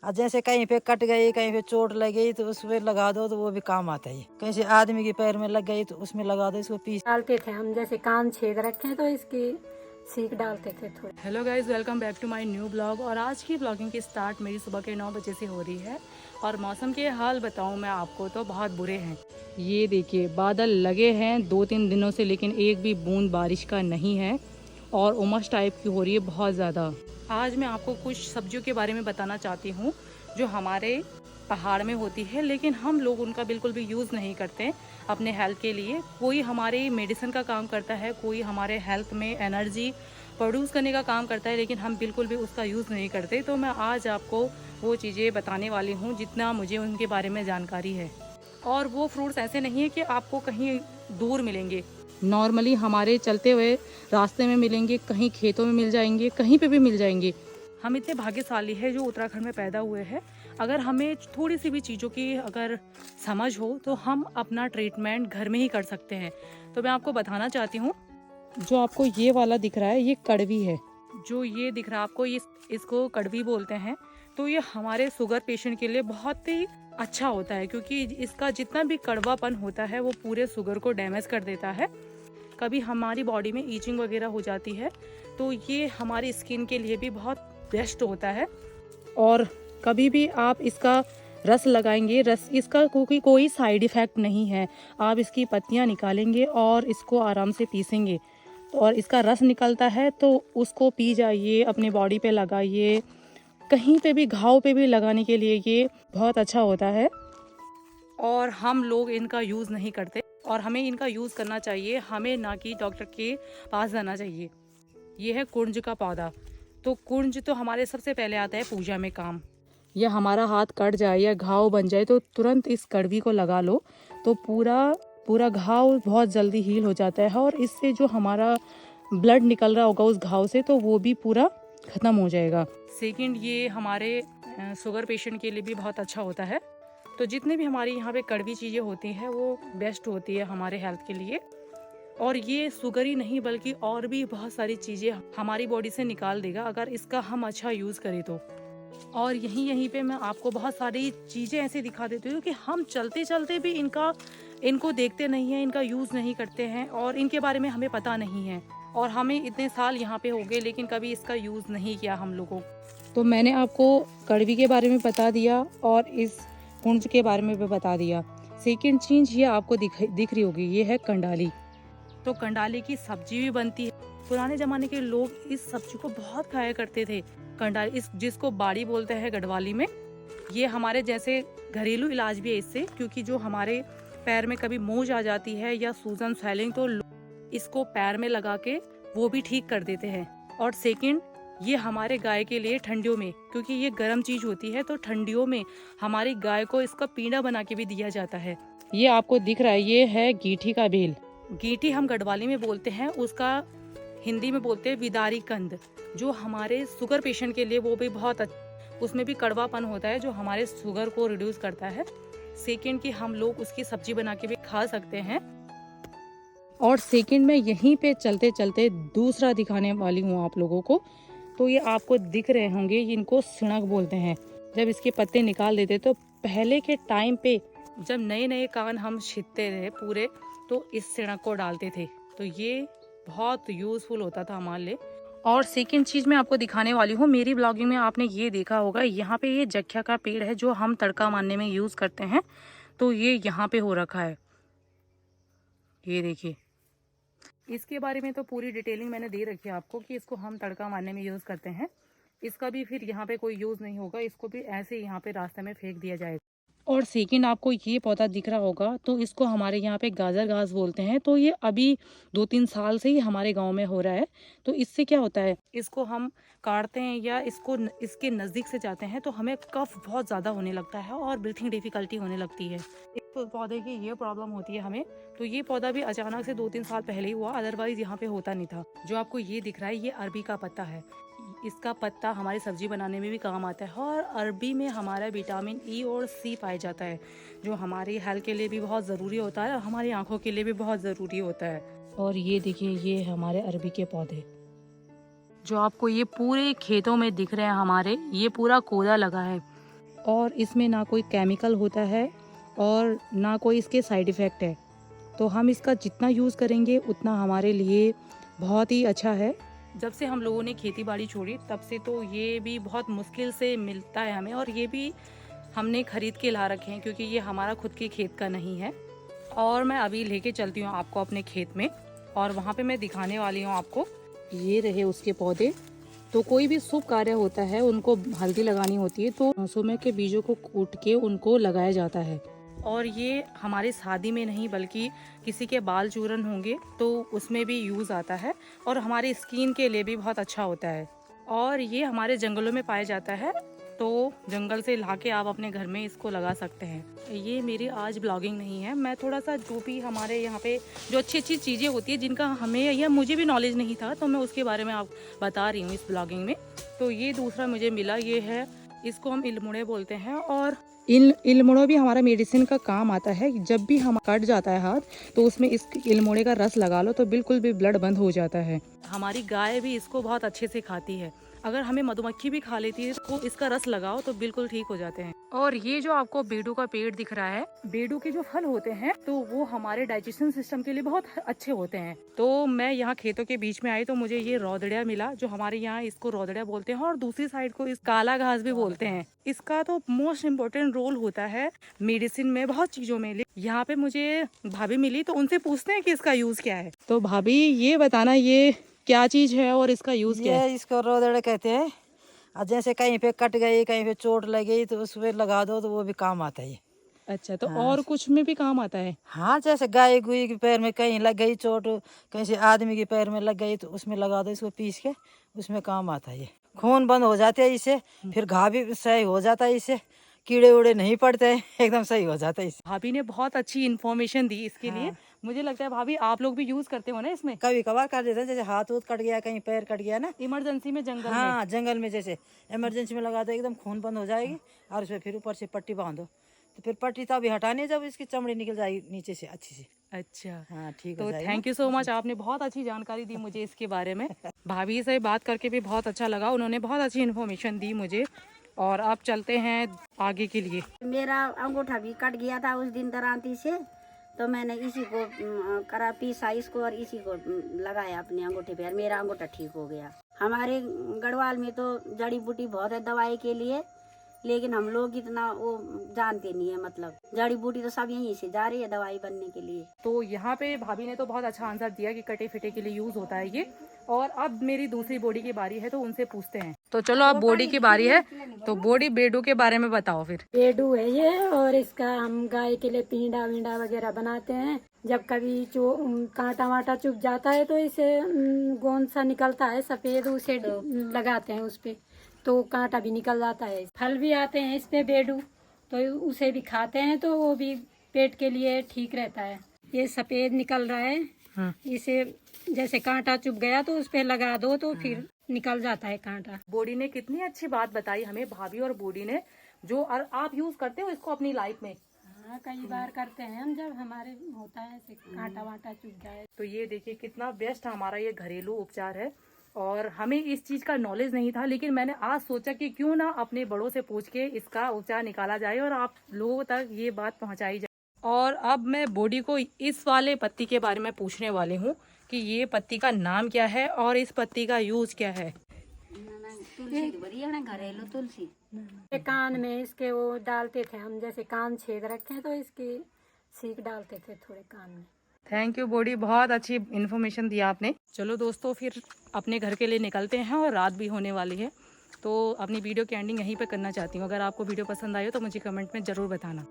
और जैसे कहीं पे कट गई, कहीं पे चोट लग गई तो उसमें लगा दो तो वो भी काम आता है। कहीं से आदमी के पैर में लग गई तो उसमें लगा दो, इसको पीस डालते थे हम, जैसे कान छेद रखे हैं तो इसकी सीख डालते थे थोड़ी। Hello guys, welcome back to my new blog. और आज की ब्लॉगिंग की स्टार्ट मेरी सुबह के 9 बजे से हो रही है। और मौसम के हाल बताऊं मैं आपको तो बहुत बुरे हैं। ये देखिए बादल लगे हैं 2-3 दिनों से, लेकिन एक भी बूंद बारिश का नहीं है और उमस टाइप की हो रही है बहुत ज़्यादा। आज मैं आपको कुछ सब्जियों के बारे में बताना चाहती हूँ जो हमारे पहाड़ में होती है, लेकिन हम लोग उनका बिल्कुल भी यूज़ नहीं करते अपने हेल्थ के लिए। कोई हमारे मेडिसिन का काम करता है, कोई हमारे हेल्थ में एनर्जी प्रोड्यूस करने का काम करता है, लेकिन हम बिल्कुल भी उसका यूज़ नहीं करते। तो मैं आज आपको वो चीज़ें बताने वाली हूँ जितना मुझे उनके बारे में जानकारी है। और वो फ्रूट्स ऐसे नहीं है कि आपको कहीं दूर मिलेंगे, नॉर्मली हमारे चलते हुए रास्ते में मिलेंगे, कहीं खेतों में मिल जाएंगे, कहीं पे भी मिल जाएंगे। हम इतने भाग्यशाली है जो उत्तराखंड में पैदा हुए हैं। अगर हमें थोड़ी सी भी चीज़ों की अगर समझ हो तो हम अपना ट्रीटमेंट घर में ही कर सकते हैं। तो मैं आपको बताना चाहती हूँ, जो आपको ये वाला दिख रहा है ये कड़वी है। जो ये दिख रहा है आपको, ये इसको कड़वी बोलते हैं। तो ये हमारे शुगर पेशेंट के लिए बहुत ही अच्छा होता है, क्योंकि इसका जितना भी कड़वापन होता है वो पूरे शुगर को डैमेज कर देता है। कभी हमारी बॉडी में ईचिंग वगैरह हो जाती है तो ये हमारी स्किन के लिए भी बहुत बेस्ट होता है। और कभी भी आप इसका रस लगाएंगे, रस इसका कोई साइड इफ़ेक्ट नहीं है। आप इसकी पत्तियां निकालेंगे और इसको आराम से पीसेंगे और इसका रस निकलता है तो उसको पी जाइए, अपने बॉडी पे लगाइए, कहीं पे भी घाव पे भी लगाने के लिए ये बहुत अच्छा होता है। और हम लोग इनका यूज़ नहीं करते और हमें इनका यूज़ करना चाहिए, हमें ना कि डॉक्टर के पास जाना चाहिए। ये है कुंज का पौधा। तो कुंज तो हमारे सबसे पहले आता है पूजा में काम। या हमारा हाथ कट जाए या घाव बन जाए तो तुरंत इस कड़वी को लगा लो तो पूरा घाव बहुत जल्दी हील हो जाता है। और इससे जो हमारा ब्लड निकल रहा होगा उस घाव से तो वो भी पूरा ख़त्म हो जाएगा। सेकंड, ये हमारे शुगर पेशेंट के लिए भी बहुत अच्छा होता है। तो जितने भी हमारी यहाँ पे कड़वी चीज़ें होती हैं वो बेस्ट होती है हमारे हेल्थ के लिए। और ये शुगर ही नहीं बल्कि और भी बहुत सारी चीज़ें हमारी बॉडी से निकाल देगा अगर इसका हम अच्छा यूज़ करें तो। और यहीं पे मैं आपको बहुत सारी चीज़ें ऐसे दिखा देती हूँ कि हम चलते चलते भी इनको देखते नहीं हैं, इनका यूज़ नहीं करते हैं और इनके बारे में हमें पता नहीं है। और हमें इतने साल यहाँ पे हो गए लेकिन कभी इसका यूज़ नहीं किया हम लोगों। तो मैंने आपको कड़वी के बारे में बता दिया और इस कुंज के बारे में भी बता दिया। सेकेंड चीज़ ये आपको दिख रही होगी, ये है कंडाली। तो कंडाली की सब्जी भी बनती है। पुराने ज़माने के लोग इस सब्जी को बहुत खाया करते थे। कंडाली जिसको बाड़ी बोलते हैं गढ़वाली में। ये हमारे जैसे घरेलू इलाज भी है इससे, क्योंकि जो हमारे पैर में कभी मोच आ जाती है या सूजन स्वेलिंग तो इसको पैर में लगा के वो भी ठीक कर देते हैं। और सेकंड, ये हमारे गाय के लिए ठंडियों में, क्योंकि ये गर्म चीज़ होती है तो ठंडियों में हमारी गाय को इसका पीड़ा बना के भी दिया जाता है। ये आपको दिख रहा है, ये है गीठी का बेल। गीठी हम गढ़वाली में बोलते हैं, उसका हिंदी में बोलते हैं विदारी कंद। जो हमारे शुगर पेशेंट के लिए वो भी बहुत उसमें भी कड़वापन होता है जो हमारे शुगर को रिड्यूस करता है। सेकंड कि हम लोग उसकी सब्जी बना के भी खा सकते हैं। और सेकंड में यहीं पे चलते चलते दूसरा दिखाने वाली हूँ आप लोगों को। तो ये आपको दिख रहे होंगे, इनको सिणक बोलते हैं। जब इसके पत्ते निकाल देते तो पहले के टाइम पे जब नए नए कान हम छींटते रहे पूरे तो इस सिणक को डालते थे। तो ये बहुत यूज़फुल होता था हमारे लिए। और सेकंड चीज़ मैं आपको दिखाने वाली हूँ, मेरी ब्लॉगिंग में आपने ये देखा होगा, यहाँ पे ये जख्या का पेड़ है जो हम तड़का मारने में यूज़ करते हैं। तो ये यहाँ पे हो रखा है, ये देखिए। इसके बारे में तो पूरी डिटेलिंग मैंने दे रखी है आपको कि इसको हम तड़का मारने में यूज़ करते हैं। इसका भी फिर यहाँ पे कोई यूज़ नहीं होगा, इसको भी ऐसे यहाँ पे रास्ते में फेंक दिया जाएगा। और सेकंड, आपको ये पौधा दिख रहा होगा तो इसको हमारे यहाँ पे गाजर घास बोलते हैं। तो ये अभी 2-3 साल से ही हमारे गांव में हो रहा है। तो इससे क्या होता है, इसको हम काटते हैं या इसके नज़दीक से जाते हैं तो हमें कफ बहुत ज़्यादा होने लगता है और ब्रीथिंग डिफ़िकल्टी होने लगती है। इस पौधे की ये प्रॉब्लम होती है हमें। तो ये पौधा भी अचानक से 2-3 साल पहले ही हुआ, अदरवाइज़ यहाँ पे होता नहीं था। जो आपको ये दिख रहा है ये अरबी का पत्ता है। इसका पत्ता हमारी सब्जी बनाने में भी काम आता है। और अरबी में हमारा विटामिन ई और सी पाया जाता है जो हमारी हेल्थ के लिए भी बहुत ज़रूरी होता है और हमारी आंखों के लिए भी बहुत ज़रूरी होता है। और ये देखिए, ये हमारे अरबी के पौधे जो आपको ये पूरे खेतों में दिख रहे हैं हमारे, ये पूरा कोदा लगा है। और इसमें ना कोई केमिकल होता है और ना कोई इसके साइड इफ़ेक्ट है। तो हम इसका जितना यूज़ करेंगे उतना हमारे लिए बहुत ही अच्छा है। जब से हम लोगों ने खेती बाड़ी छोड़ी तब से तो ये भी बहुत मुश्किल से मिलता है हमें, और ये भी हमने ख़रीद के ला रखे हैं क्योंकि ये हमारा खुद के खेत का नहीं है। और मैं अभी लेके चलती हूँ आपको अपने खेत में, और वहाँ पे मैं दिखाने वाली हूँ आपको। ये रहे उसके पौधे। तो कोई भी शुभ कार्य होता है उनको हल्दी लगानी होती है तो मौसम के बीजों को कूट के उनको लगाया जाता है। और ये हमारे शादी में नहीं बल्कि किसी के बाल चूरन होंगे तो उसमें भी यूज़ आता है, और हमारी स्किन के लिए भी बहुत अच्छा होता है। और ये हमारे जंगलों में पाया जाता है, तो जंगल से लाके आप अपने घर में इसको लगा सकते हैं। ये मेरी आज ब्लॉगिंग नहीं है, मैं थोड़ा सा जो भी हमारे यहाँ पे जो अच्छी अच्छी चीज़ें होती है जिनका हमें या मुझे भी नॉलेज नहीं था तो मैं उसके बारे में आप बता रही हूँ इस ब्लॉगिंग में। तो ये दूसरा मुझे मिला, ये है, इसको हम इल्मुड़े बोलते हैं, और इल्मुड़ो भी हमारा मेडिसिन का काम आता है। जब भी हम कट जाता है हाथ तो उसमें इस इल्मुड़े का रस लगा लो तो बिल्कुल भी ब्लड बंद हो जाता है। हमारी गाय भी इसको बहुत अच्छे से खाती है। अगर हमें मधुमक्खी भी खा लेती है तो इसका रस लगाओ तो बिल्कुल ठीक हो जाते हैं। और ये जो आपको बेडू का पेड़ दिख रहा है, बेडू के जो फल होते हैं तो वो हमारे डाइजेशन सिस्टम के लिए बहुत अच्छे होते हैं। तो मैं यहाँ खेतों के बीच में आई तो मुझे ये रौदड़िया मिला, जो हमारे यहाँ इसको रौदड़िया बोलते हैं, और दूसरी साइड को इस काला घास भी बोलते हैं। इसका तो मोस्ट इम्पोर्टेंट रोल होता है मेडिसिन में, बहुत चीजों में। यहाँ पे मुझे भाभी मिली तो उनसे पूछते हैं कि इसका यूज क्या है। तो भाभी ये बताना, ये क्या चीज है और इसका यूज क्या है? ये इसको रोदड़े कहते हैं। और जैसे कहीं पे कट गई, कहीं पे चोट लग गई तो उस पे लगा दो तो वो भी काम आता है ये। अच्छा, तो और कुछ में भी काम आता है? हाँ, जैसे गाय गुई के पैर में कहीं लग गई चोट, कहीं से आदमी के पैर में लग गई तो उसमें लगा दो, इसको पीस के उसमें काम आता है ये। खून बंद हो जाते हैं इससे, फिर घाव भी सही हो जाता है इससे, कीड़े उड़े नहीं पड़ते हैं, एकदम सही हो जाता है इससे। भाभी ने बहुत अच्छी इन्फॉर्मेशन दी इसके लिए। मुझे लगता है भाभी आप लोग भी यूज करते हो ना इसमें? कभी कभार कर देते हैं, जैसे हाथ उत कट गया, कहीं पैर कट गया ना, इमरजेंसी में जंगल में। हाँ, जंगल में जैसे इमरजेंसी में लगा दो, एकदम खून बंद हो जाएगी, और उसमें फिर ऊपर से पट्टी बांधो तो फिर पट्टी तभी हटानी जब इसकी चमड़ी निकल जाएगी नीचे से अच्छी से। अच्छा, हाँ, ठीक हो तो जाएगा। थैंक यू सो मच, आपने बहुत अच्छी जानकारी दी मुझे इसके बारे में। भाभी से बात करके भी बहुत अच्छा लगा, उन्होंने बहुत अच्छी इन्फॉर्मेशन दी मुझे। और अब चलते हैं आगे के लिए। मेरा अंगूठा भी कट गया था उस दिन दरांती से, तो मैंने इसी को करा, पीसा इसको और इसी को लगाया अपने अंगूठे पे, और मेरा अंगूठा ठीक हो गया। हमारे गढ़वाल में तो जड़ी बूटी बहुत है दवाई के लिए, लेकिन हम लोग इतना वो जानते नहीं है। मतलब जड़ी बूटी तो सब यहीं से जा रही है दवाई बनने के लिए। तो यहाँ पे भाभी ने तो बहुत अच्छा आंसर दिया कि कटे फिटे के लिए यूज होता है ये। और अब मेरी दूसरी बॉडी की बारी है तो उनसे पूछते हैं। तो चलो अब बॉडी की बारी है, तो बॉडी बेडू के बारे में बताओ फिर। बेडू है ये, और इसका हम गाय के लिए पींडा वींडा वगैरह बनाते हैं। जब कभी जो कांटा वाटा चुभ जाता है तो इसे गोंद सा निकलता है सफेद, उसे लगाते हैं उस पे तो कांटा भी निकल जाता है। फल भी आते हैं इस पे बेडू, तो उसे भी खाते हैं तो वो भी पेट के लिए ठीक रहता है। ये सफेद निकल रहा है, इसे जैसे कांटा चुभ गया तो उस पे लगा दो तो फिर निकल जाता है कांटा। बॉडी ने कितनी अच्छी बात बताई हमें, भाभी और बॉडी ने, जो आप यूज करते हो इसको अपनी लाइफ में। हाँ, कई बार करते हैं हम, जब हमारे होता है ऐसे कांटा वाटा चुभ जाए। तो ये देखिए कितना बेस्ट हमारा ये घरेलू उपचार है, और हमें इस चीज का नॉलेज नहीं था, लेकिन मैंने आज सोचा कि क्यों ना अपने बड़ों से पूछ के इसका उपचार निकाला जाए और आप लोगों तक ये बात पहुंचाई जाए। और अब मैं बॉडी को इस वाले पत्ती के बारे में पूछने वाली हूँ कि ये पत्ती का नाम क्या है और इस पत्ती का यूज क्या है। तुलसी बढ़िया ना, घरेलू तुलसी। कान में इसके वो डालते थे हम, जैसे कान छेद रखे तो इसकी सीख डालते थे थोड़े कान में। थैंक यू बॉडी, बहुत अच्छी इन्फॉर्मेशन दिया आपने। चलो दोस्तों, फिर अपने घर के लिए निकलते हैं और रात भी होने वाली है, तो अपनी वीडियो की एंडिंग यहीं पे करना चाहती हूँ। अगर आपको वीडियो पसंद आई हो तो मुझे कमेंट में ज़रूर बताना।